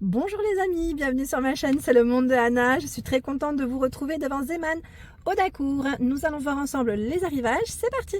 Bonjour les amis, bienvenue sur ma chaîne, c'est le monde de Anna. Je suis très contente de vous retrouver devant Zeman au Dacour. Nous allons voir ensemble les arrivages, c'est parti.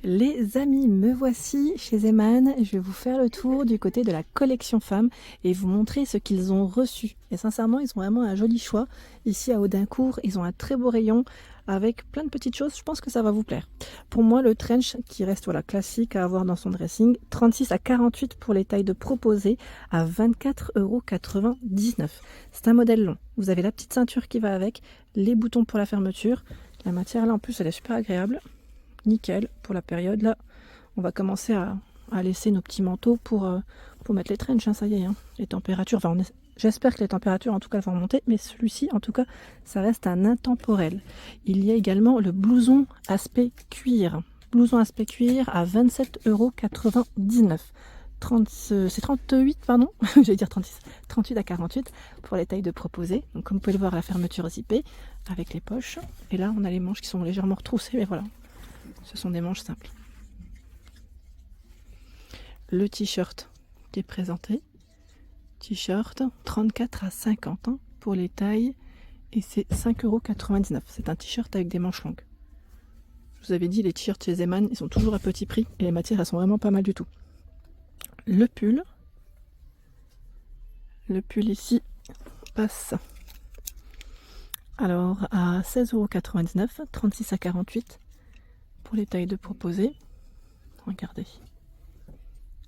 Les amis, me voici chez Zeman. Je vais vous faire le tour du côté de la collection femmes et vous montrer ce qu'ils ont reçu. Et sincèrement, ils ont vraiment un joli choix. Ici à Audincourt, ils ont un très beau rayon avec plein de petites choses. Je pense que ça va vous plaire. Pour moi, le trench qui reste voilà, classique à avoir dans son dressing, 36 à 48 pour les tailles de proposées à 24,99 €. C'est un modèle long. Vous avez la petite ceinture qui va avec, les boutons pour la fermeture. La matière là en plus, elle est super agréable. Nickel pour la période là. On va commencer à laisser nos petits manteaux pour mettre les trenches, hein, ça y est, hein. Les températures, enfin j'espère que les températures en tout cas vont remonter, mais celui-ci en tout cas ça reste un intemporel. Il y a également le blouson aspect cuir. Blouson aspect cuir à 27,99 €. C'est 38, pardon, j'allais dire 36, 38 à 48 pour les tailles de proposées. Donc comme vous pouvez le voir, la fermeture zippée avec les poches. Et là on a les manches qui sont légèrement retroussées, mais voilà. Ce sont des manches simples. Le t-shirt qui est présenté. T-shirt 34 à 50 hein, pour les tailles. Et c'est 5,99 €. C'est un t-shirt avec des manches longues. Je vous avais dit, les t-shirts chez Zeman, ils sont toujours à petit prix. Et les matières, elles sont vraiment pas mal du tout. Le pull. Le pull ici passe alors à 16,99 €. 36 à 48 pour les tailles de proposées. Regardez.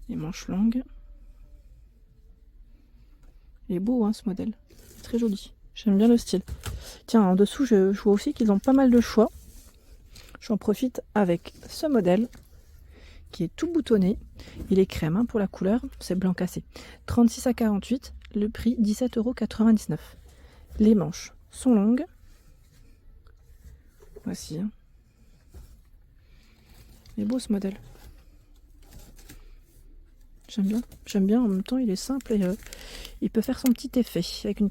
Les manches longues. Il est beau hein, ce modèle, très joli, j'aime bien le style. Tiens, en dessous je vois aussi qu'ils ont pas mal de choix. J'en profite avec ce modèle qui est tout boutonné. Il est crème hein, pour la couleur, c'est blanc cassé. 36 à 48, le prix 17,99 €. Les manches sont longues. Voici. Hein. Il est beau ce modèle. J'aime bien, en même temps il est simple et il peut faire son petit effet avec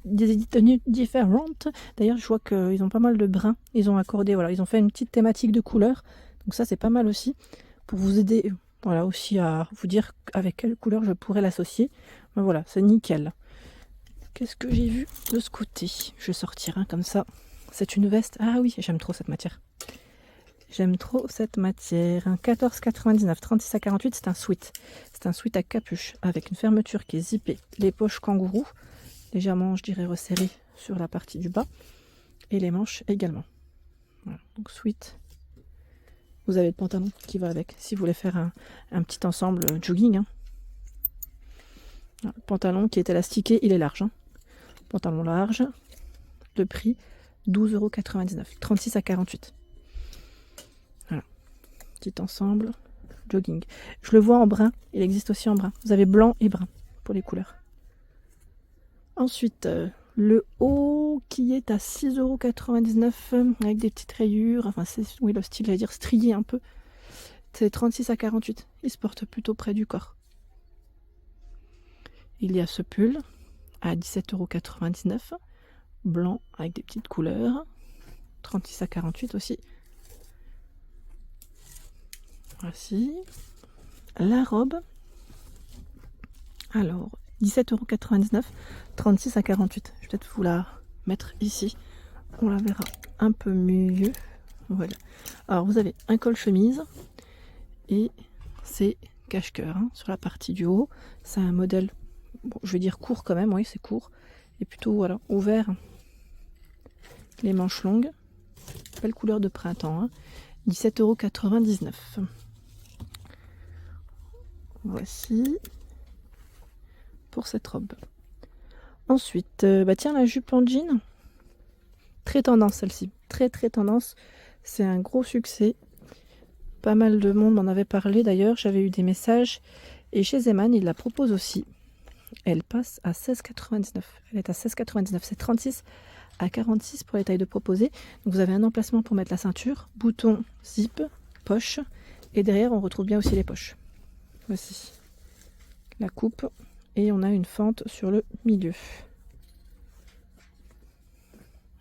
des tenues différentes. D'ailleurs je vois qu'ils ont pas mal de brins, ils ont accordé, voilà, ils ont fait une petite thématique de couleurs, donc ça c'est pas mal aussi pour vous aider, voilà, aussi à vous dire avec quelle couleur je pourrais l'associer. Ben voilà, c'est nickel. Qu'est-ce que j'ai vu de ce côté? Je vais sortir comme ça, c'est une veste, ah oui j'aime trop cette matière. J'aime trop cette matière. 14,99 €, 36 à 48, c'est un sweat. C'est un sweat à capuche avec une fermeture qui est zippée. Les poches kangourou, légèrement, je dirais, resserrées sur la partie du bas. Et les manches également. Voilà, donc sweat. Vous avez le pantalon qui va avec, si vous voulez faire un petit ensemble jogging. Hein. Voilà, le pantalon qui est élastiqué, il est large. Hein. Pantalon large. Le prix, 12,99 €, 36 à 48. Petit ensemble, jogging. Je le vois en brun, il existe aussi en brun. Vous avez blanc et brun pour les couleurs. Ensuite, le haut qui est à 6,99 € avec des petites rayures. Enfin, c'est oui, le style, j'allais dire strié un peu. C'est 36 à 48. Il se porte plutôt près du corps. Il y a ce pull à 17,99 €. Blanc avec des petites couleurs. 36 à 48 aussi. Voici la robe. Alors, 17,99 €, 36 à 48. Je vais peut-être vous la mettre ici. On la verra un peu mieux. Voilà. Alors, vous avez un col chemise et c'est cache-cœur hein, sur la partie du haut. C'est un modèle, bon, je vais dire court quand même, oui, c'est court. Et plutôt voilà, ouvert. Les manches longues. Belle couleur de printemps. Hein. 17,99 €. Voici pour cette robe. Ensuite, tiens, la jupe en jean. Très tendance celle-ci. Très tendance. C'est un gros succès. Pas mal de monde m'en avait parlé d'ailleurs. J'avais eu des messages. Et chez Zeman, il la propose aussi. Elle passe à 16,99 €. Elle est à 16,99 €. C'est 36 à 46 pour les tailles de proposées. Donc vous avez un emplacement pour mettre la ceinture. Bouton, zip, poche. Et derrière, on retrouve bien aussi les poches. Voici la coupe et on a une fente sur le milieu.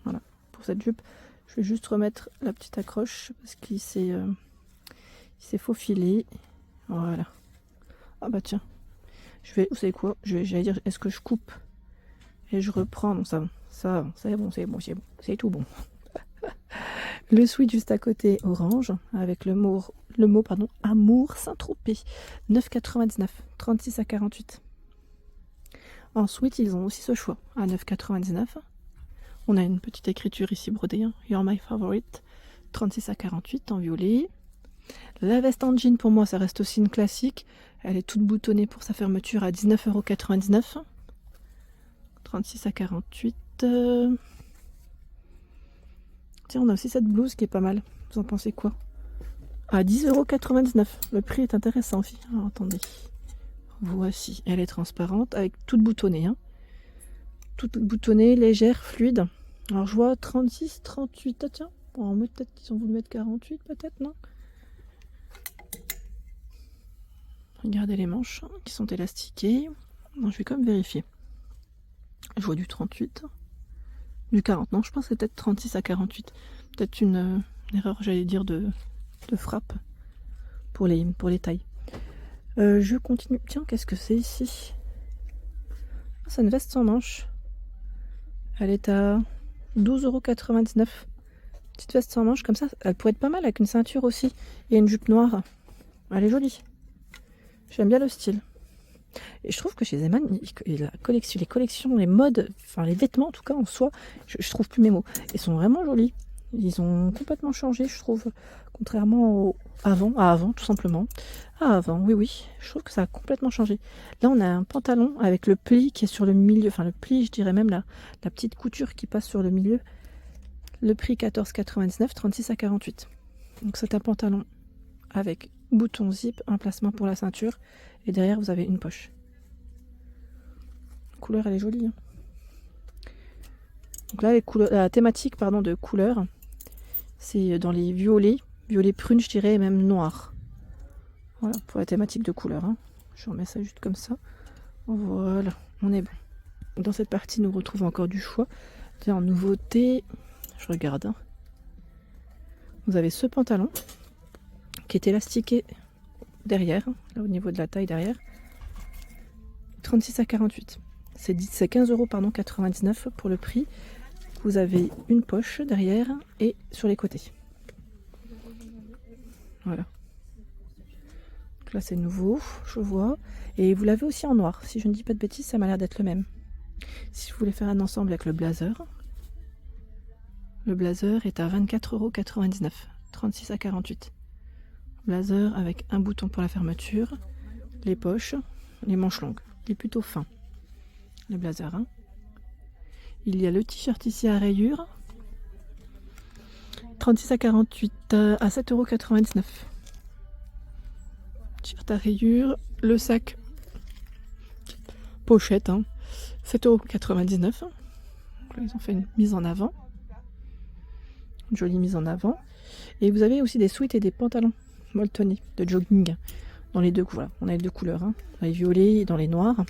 Voilà pour cette jupe. Je vais juste remettre la petite accroche parce qu'il s'est faufilé. Voilà. Ah bah tiens, vous savez quoi, j'allais dire, est-ce que je coupe et je reprends? Non, ça, c'est bon, c'est tout bon. Le sweat juste à côté, orange, avec le mot pardon, Amour Saint-Tropez, 9,99, 36 à 48. Ensuite, ils ont aussi ce choix, à 9,99. On a une petite écriture ici brodée, hein, You're my favorite, 36 à 48 en violet. La veste en jean, pour moi, ça reste aussi une classique. Elle est toute boutonnée pour sa fermeture à 19,99 €. 36 à 48. Tiens, on a aussi cette blouse qui est pas mal. Vous en pensez quoi? À 10,99 €. Le prix est intéressant aussi. Alors, attendez. Voici. Elle est transparente avec toute boutonnée. Hein. Toute boutonnée, légère, fluide. Alors, je vois 36, 38. Ah, tiens. Bon, peut-être qu'ils ont voulu mettre 48, peut-être, non? Regardez les manches qui sont élastiquées. Non, je vais quand même vérifier. Je vois du 38. Du 40, non, je pense que c'est peut-être 36 à 48. Peut-être une erreur, j'allais dire, de frappe pour les tailles. Je continue. Tiens, qu'est-ce que c'est ici? Ah, c'est une veste sans manches. Elle est à 12,99 €. Petite veste sans manches, comme ça, elle pourrait être pas mal avec une ceinture aussi. Et une jupe noire. Elle est jolie. J'aime bien le style. Et je trouve que chez Zeman, les collections, les modes, enfin les vêtements en tout cas en soi, je trouve plus mes mots. Ils sont vraiment jolis. Ils ont complètement changé, je trouve, contrairement à avant tout simplement. À avant, oui, je trouve que ça a complètement changé. Là, on a un pantalon avec le pli qui est sur le milieu, enfin le pli, je dirais même la petite couture qui passe sur le milieu. Le prix 14,99, 36 à 48. Donc c'est un pantalon avec bouton zip, emplacement pour la ceinture, et derrière vous avez une poche. La couleur, elle est jolie. Hein. Donc là, la thématique de couleur, c'est dans les violets, violet prune, je dirais, et même noir. Voilà, pour la thématique de couleur. Hein. Je remets ça juste comme ça. Voilà, on est bon. Dans cette partie, nous retrouvons encore du choix. En nouveauté, je regarde. Hein. Vous avez ce pantalon qui est élastiqué derrière, là au niveau de la taille derrière. 36 à 48. C'est 15,99 € pour le prix. Vous avez une poche derrière et sur les côtés. Voilà. Donc là c'est nouveau, je vois. Et vous l'avez aussi en noir. Si je ne dis pas de bêtises, ça m'a l'air d'être le même. Si vous voulez faire un ensemble avec le blazer est à 24,99 €. 36 à 48. Blazer avec un bouton pour la fermeture, les poches, les manches longues. Il est plutôt fin, le blazer. Hein. Il y a le t-shirt ici à rayures, 36 à 48 à 7,99 €. T-shirt à rayures, le sac pochette, hein, 7,99 €. Ils ont fait une mise en avant, une jolie mise en avant. Et vous avez aussi des sweats et des pantalons molletonnés de jogging dans les deux voilà, on a les deux couleurs, hein, dans les violets et dans les noirs.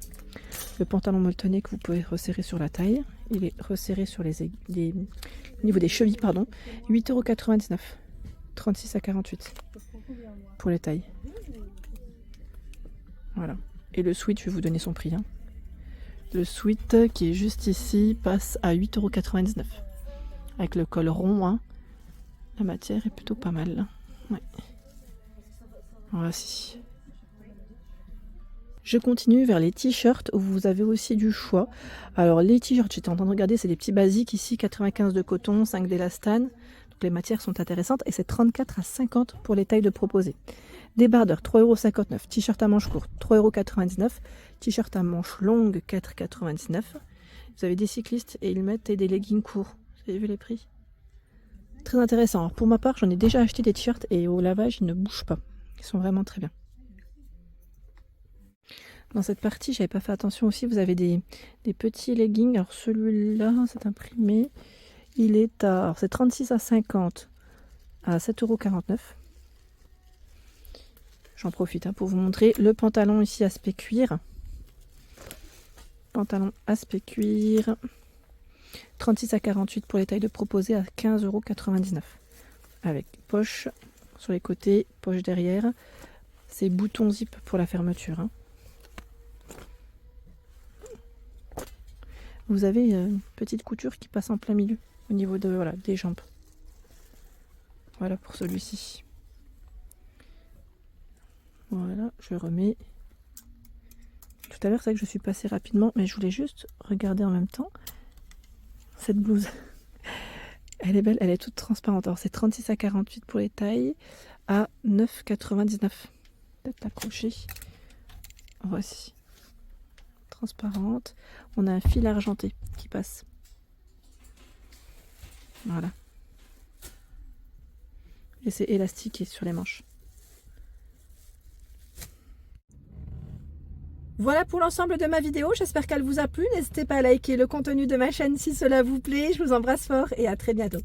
Le pantalon molletonné que vous pouvez resserrer sur la taille, il est resserré sur au niveau des chevilles, pardon, 8,99 €, 36 à 48 pour les tailles. Voilà. Et le sweat, je vais vous donner son prix. Hein. Le sweat qui est juste ici passe à 8,99 € avec le col rond. Hein. La matière est plutôt pas mal. Ouais. Voici. Je continue vers les t-shirts où vous avez aussi du choix. Alors les t-shirts, j'étais en train de regarder, c'est des petits basiques ici, 95 de coton, 5 d'élastane. Donc les matières sont intéressantes et c'est 34 à 50 pour les tailles de proposer. Débardeur, 3,59 €. T-shirt à manches courtes, 3,99 €. T-shirt à manches longues, 4,99 €. Vous avez des cyclistes et ils mettent des leggings courts. Vous avez vu les prix? Très intéressant. Alors pour ma part, j'en ai déjà acheté des t-shirts et au lavage, ils ne bougent pas. Ils sont vraiment très bien. Dans cette partie, j'avais pas fait attention aussi, vous avez des petits leggings. Alors celui-là, c'est imprimé. Il est à... Alors c'est 36 à 50 à 7,49 €. J'en profite pour vous montrer le pantalon ici aspect cuir. Pantalon aspect cuir. 36 à 48 pour les tailles de proposer à 15,99 €. Avec poche sur les côtés, poche derrière. C'est bouton zip pour la fermeture. Hein. vous avez une petite couture qui passe en plein milieu au niveau de, voilà, des jambes. Voilà pour celui-ci. Voilà, je remets. Tout à l'heure, c'est vrai que je suis passée rapidement, mais je voulais juste regarder en même temps cette blouse. Elle est belle, elle est toute transparente. Alors c'est 36 à 48 pour les tailles, à 9,99. Peut-être l'accrocher. Voici. Transparente. On a un fil argenté qui passe. Voilà. Et c'est élastiqué sur les manches. Voilà pour l'ensemble de ma vidéo, j'espère qu'elle vous a plu. N'hésitez pas à liker le contenu de ma chaîne si cela vous plaît. Je vous embrasse fort et à très bientôt.